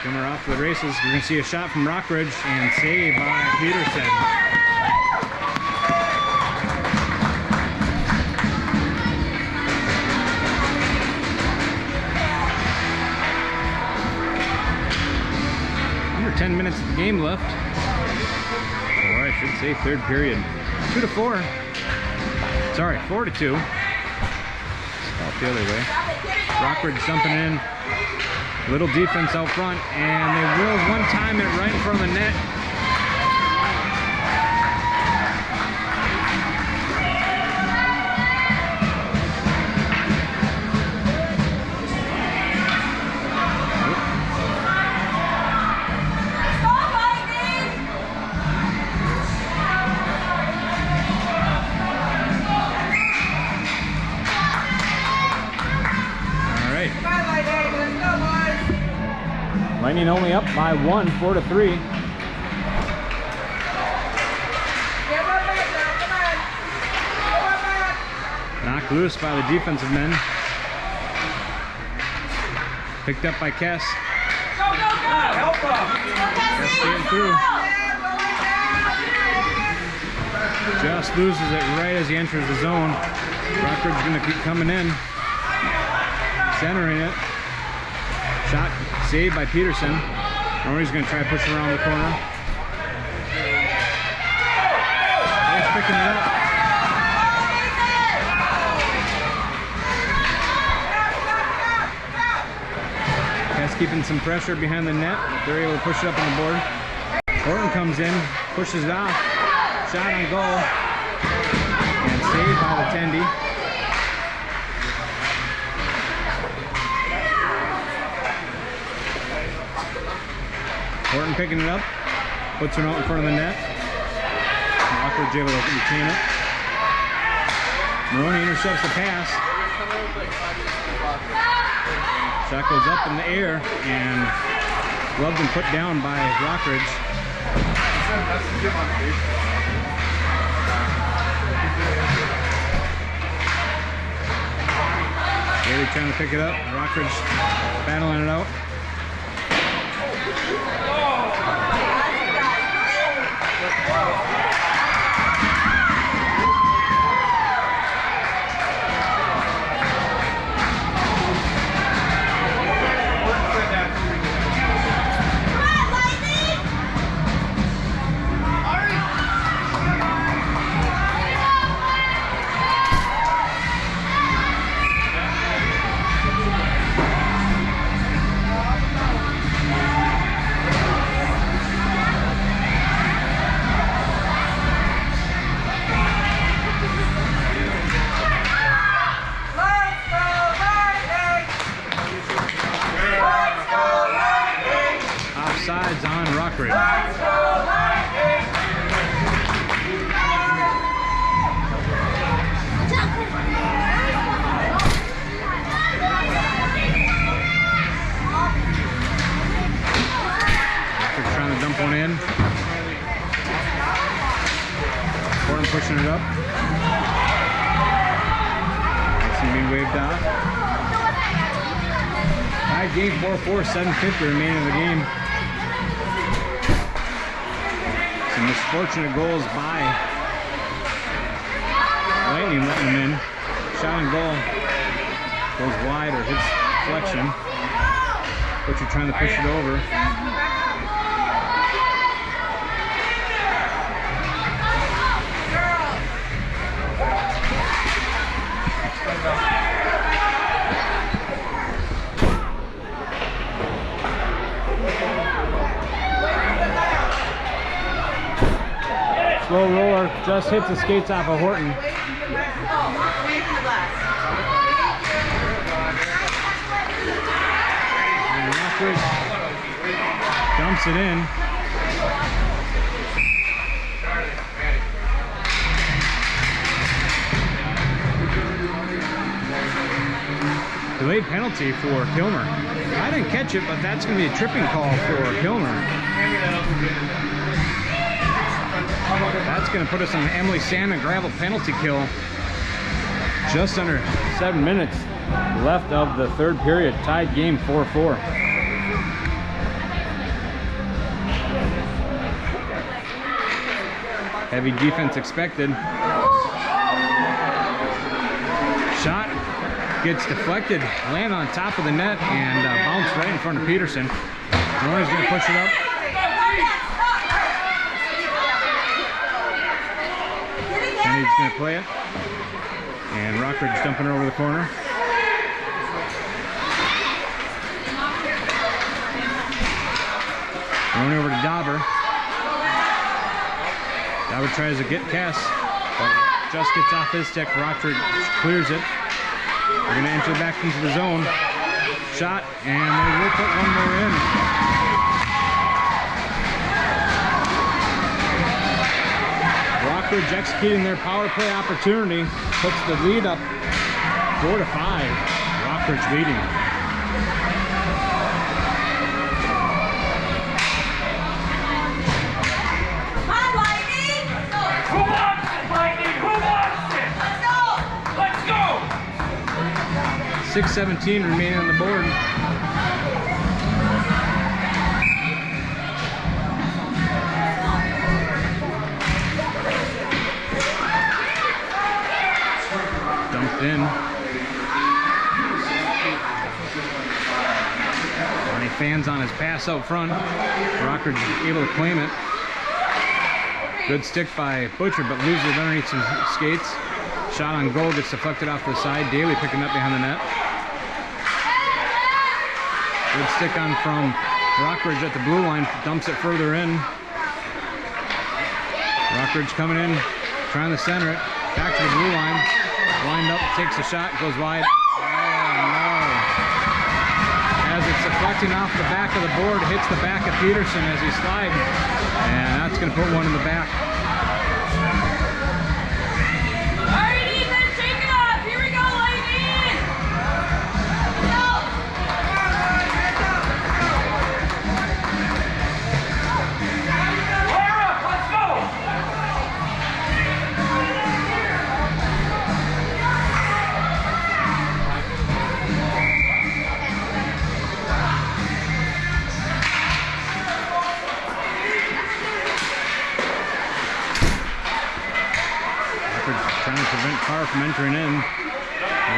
Kilmer off to the races. We're going to see a shot from Rockridge and save by Peterson. Under 10 minutes of the game left. Or I should say third period. 2-4. Sorry, 4-2. The other way. Rockridge dumping in. Little defense out front, and they will one time it right in front of the net. Lightning only up by 1, 4-3. Knocked loose by the defensive men. Picked up by Kes. Kes getting through. Just loses it right as he enters the zone. Rockridge going to keep coming in. Centering it. Shot saved by Peterson. Moroni's going to try to push around the corner. He's picking it up. Kes keeping some pressure behind the net. They're able to push it up on the board. Horton comes in, pushes it off. Shot on goal. And saved by the Tendy. Horton picking it up, puts it out in front of the net. Rockridge able to retain it. Moroni intercepts the pass. Shot goes up in the air and gloved and put down by Rockridge. Bailey trying to pick it up. Rockridge battling it out. Offsides on Rockridge. Trying to dump one in. Horton pushing it up. It's being waved off. Tied game 4-4, 7:50 remaining in the game. Some misfortunate goals by Lightning letting them in. Shot and goal goes wide or hits deflection. Butcher trying to push it over. Slow roller just hits the skates off of Horton. And Rockridge dumps it in. Delayed penalty for Kilmer. I didn't catch it, but that's going to be a tripping call for Kilmer. That's going to put us on an Emily Santa gravel penalty kill. Just under 7 minutes left of the third period. Tied game 4-4. Heavy defense expected. Shot gets deflected, land on top of the net, and bounced right in front of Peterson. Moroni's going to push it up. He's going to play it. And Rockridge dumping it over the corner. Moroni over to Dauber. Dauber tries to get Kes, but just gets off his stick. Rockridge clears it. They're going to enter back into the zone. Shot, and they will put one more in. Rockridge executing their power play opportunity, puts the lead up 4-5. Rockridge leading. Come on, Lightning! Who wants it, Lightning? Who wants it? Let's go! Let's go! 6:17 remaining on the board. left in. Moroni fans on his pass out front. Rockridge able to claim it. Good stick by Butcher, but loses it underneath some skates. Shot on goal gets deflected off to the side. Daly picking up behind the net. Good stick on from Rockridge at the blue line, dumps it further in. Rockridge coming in, trying to center it. Back to the blue line. Lined up, takes a shot, goes wide. Oh no. As it's deflecting off the back of the board, hits the back of Peterson as he slides. And that's going to put one in the back. All right, Ethan, shake it off. Here we go, Lightning. Fire up, let's go! Trying to prevent Carr from entering in. They're going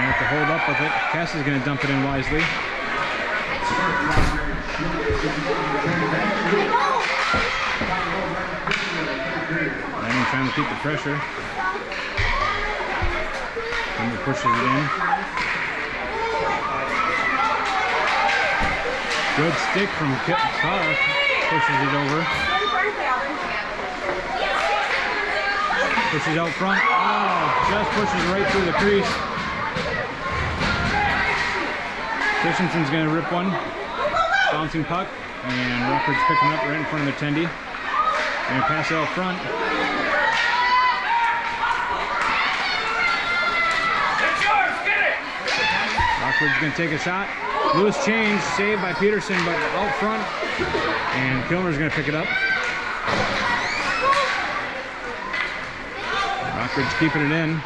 to have to hold up with it. Kes is going to dump it in wisely. Raymond trying to keep the pressure. Kilmer pushes it in. Good stick from Carr. Pushes it over. Pushes out front. Oh, just pushes right through the crease. Christensen's going to rip one. Bouncing puck. And Rockridge picking up right in front of the tendy. Going to pass it out front. It's yours, get it! Rockridge going to take a shot. Loose change, saved by Peterson, but out front. And Kilmer's going to pick it up. Rockridge keeping it in.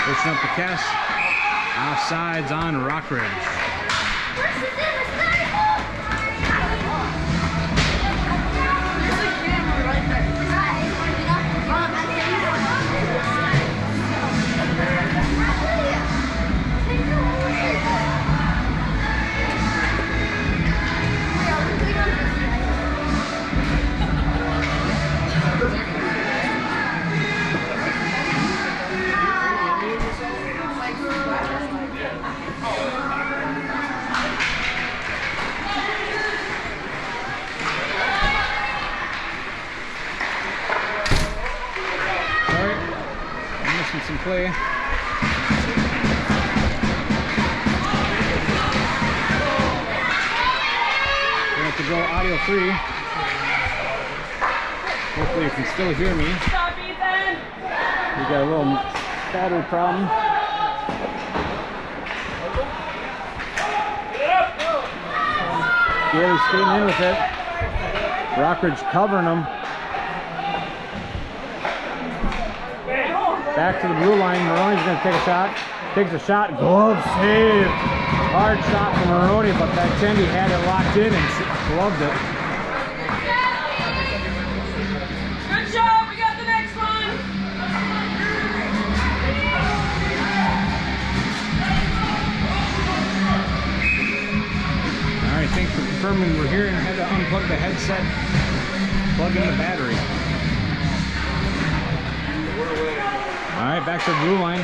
Pushing up the Kes. Offsides on Rockridge. Some play. Gonna have to go audio free. Hopefully you can still hear me. Stop, Ethan. We got a little battery problem. Daly's skating in with it. Rockridge covering him. Back to the blue line. Moroni's going to take a shot. Takes a shot. Glove save. Hard shot from Moroni, but that tendy had it locked in and gloved it. Good job. We got the next one. All right, thanks for confirming we're here, and I had to unplug the headset, plug in the battery. All right, back to the blue line.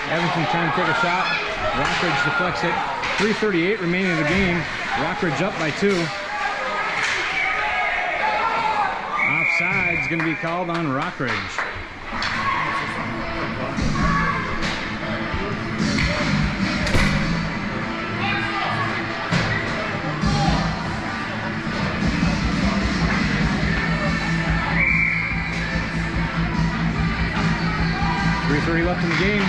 Evenson trying to take a shot. Rockridge deflects it. 3:38 remaining in the game. Rockridge up by 2. Offside's going to be called on Rockridge. .330 left in the game.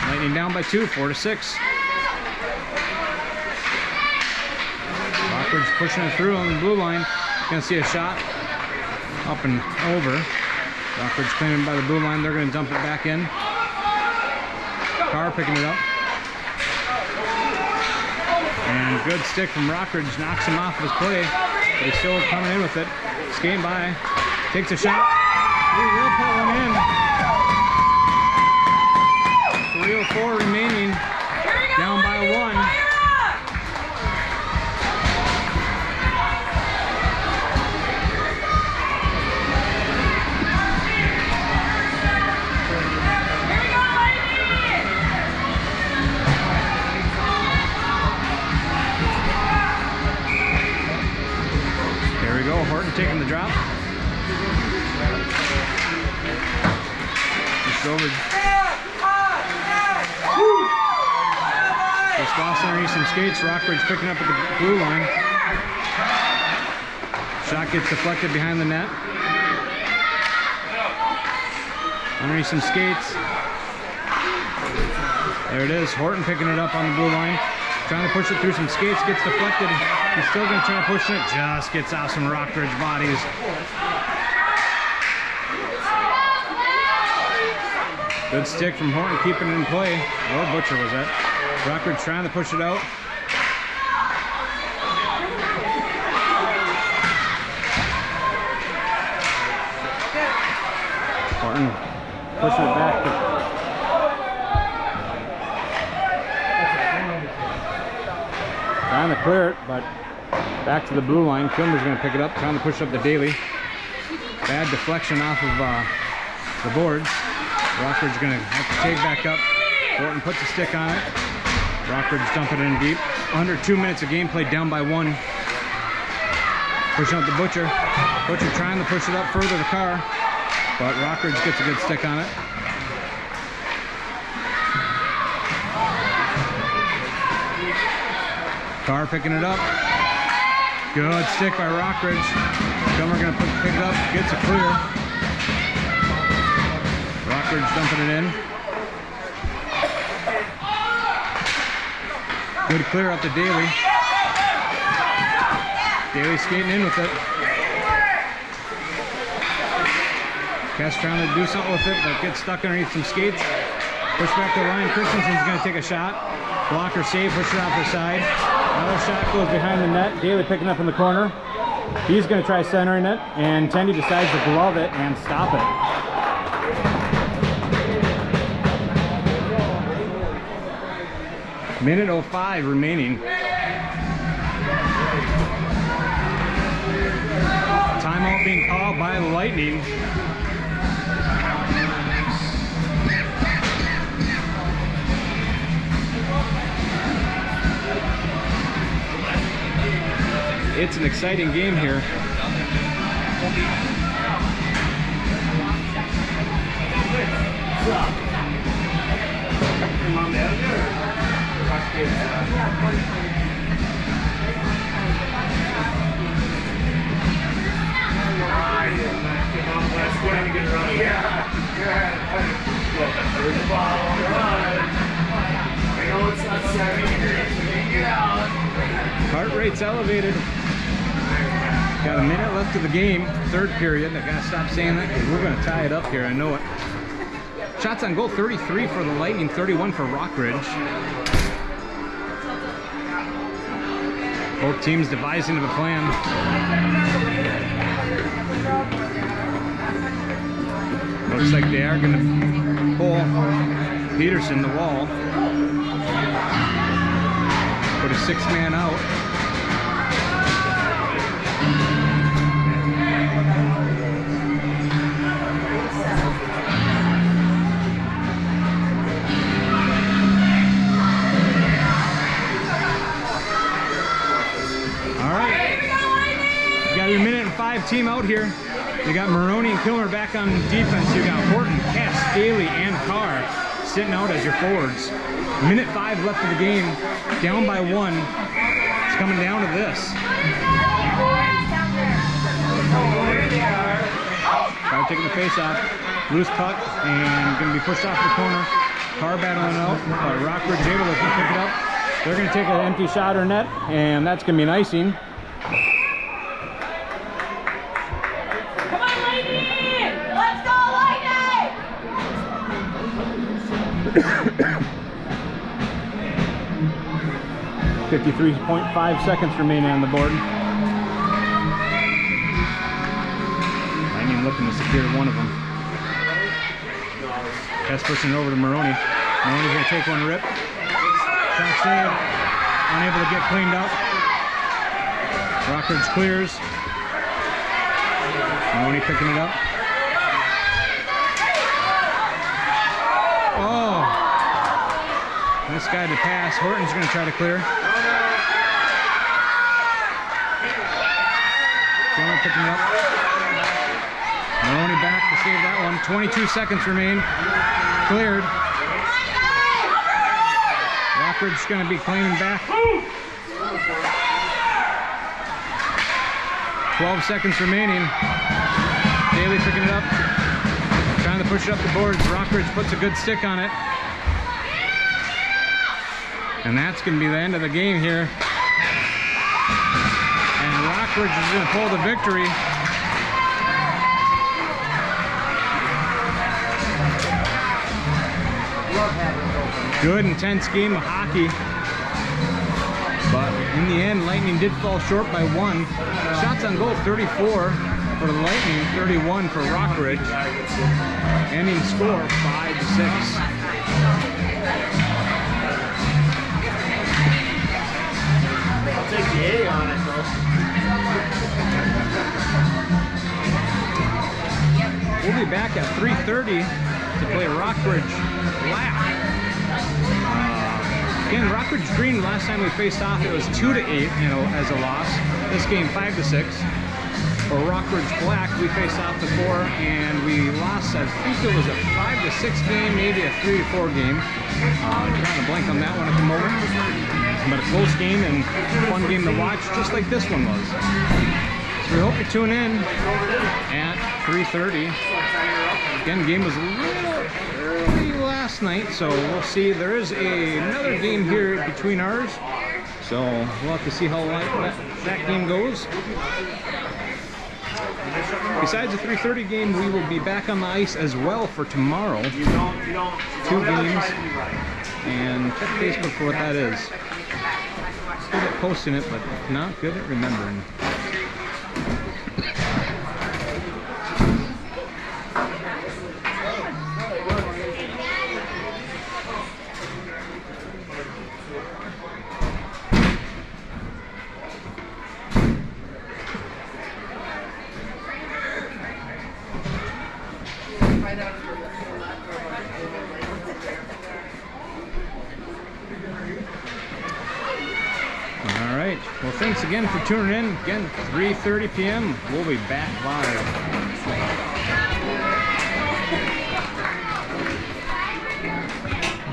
Lightning down by 2, 4-6. Rockridge pushing it through on the blue line. Gonna see a shot up and over. Rockridge claiming by the blue line. They're gonna dump it back in. Carr picking it up. And good stick from Rockridge, knocks him off of his play, but he's still coming in with it. Skating by, takes a shot. He will put one in. 3:04 remaining. Down by 1. There we go. Horton taking the drop. Just over. Just lost underneath some skates. Rockridge picking up at the blue line. Shot gets deflected behind the net. Underneath some skates. There it is. Horton picking it up on the blue line. Trying to push it through some skates. Gets deflected. He's still going to try to push it. Just gets out some Rockridge bodies. Good stick from Horton, keeping it in play. Adler Butcher was that. Rockridge trying to push it out. Horton pushing it back. Trying to clear it, but back to the blue line. Kilmer's going to pick it up, trying to push up the Daly. Bad deflection off of the boards. Rockridge going to have to take back up. Horton puts a stick on it. Rockridge dumping it in deep. Under 2 minutes of gameplay, down by 1. Pushing up the Butcher. Butcher trying to push it up further to Carr, but Rockridge gets a good stick on it. Carr picking it up. Good stick by Rockridge. Kilmer going to pick it up, gets a clear. Rockridge dumping it in. Good clear up to Daly. Daly skating in with it. Kes trying to do something with it, but gets stuck underneath some skates. Push back to the line. Christensen's going to take a shot. Blocker save, push it off the side. Another shot goes behind the net. Daly picking up in the corner. He's going to try centering it, and Tendy decides to glove it and stop it. Minute 05 remaining. Timeout being called by the Lightning. It's an exciting game here. Heart rate's elevated. Got a minute left of the game, third period. I gotta stop saying that because we're gonna tie it up here, I know it. Shots on goal, 33 for the Lightning, 31 for Rockridge. Both teams devising of a plan. Looks like they are gonna pull Peterson the wall. Put a 6-man out. Got your minute and 5 team out here. You got Moroni and Kilmer back on defense. You got Horton, Kes, Daly, and Carr sitting out as your forwards. Minute 5 left of the game. Down by 1. It's coming down to this. Carr taking the face off. Loose puck and going to be pushed off the corner. Carr battling out. Rockridge able to pick it up. They're going to take an empty shot or net, and that's going to be an icing. 53.5 seconds remaining on the board. Lightning looking to secure one of them. Kes pushing it over to Moroni. Moroni's going to take one rip. Shot save. Unable to get cleaned up. Rockridge clears. Moroni picking it up. Oh! Nice guy to pass. Horton's going to try to clear. Kilmer picking it up. Moroni back to save that one. 22 seconds remain. Cleared. Rockridge's going to be claiming back. 12 seconds remaining. Daly picking it up. Trying to push it up the boards. Rockridge puts a good stick on it. And that's going to be the end of the game here. And Rockridge is going to pull the victory. Good, intense game of hockey. But in the end, Lightning did fall short by 1. Shots on goal, 34 for the Lightning, 31 for Rockridge. Ending score, 5-6. I'll take the A on it, though. We'll be back at 3:30 to play Rockridge Black. Again, Rockridge Green, last time we faced off, it was 2-8, as a loss. This game, 5-6. For Rockridge Black, we faced off before, and we lost, I think it was a 5-6 game, maybe a 3-4 game. Trying to blank on that one at the moment. But a close game and fun game to watch, just like this one was. So we hope you tune in at 3:30. Again, the game was a little early last night, so we'll see. There is another game here between ours, so we'll have to see how that game goes. Besides the 3:30 game, we will be back on the ice as well for tomorrow. 2 games, and check Facebook for what that is. Good at posting it, but not good at remembering. Well, thanks again for tuning in. Again, 3:30 p.m. We'll be back live.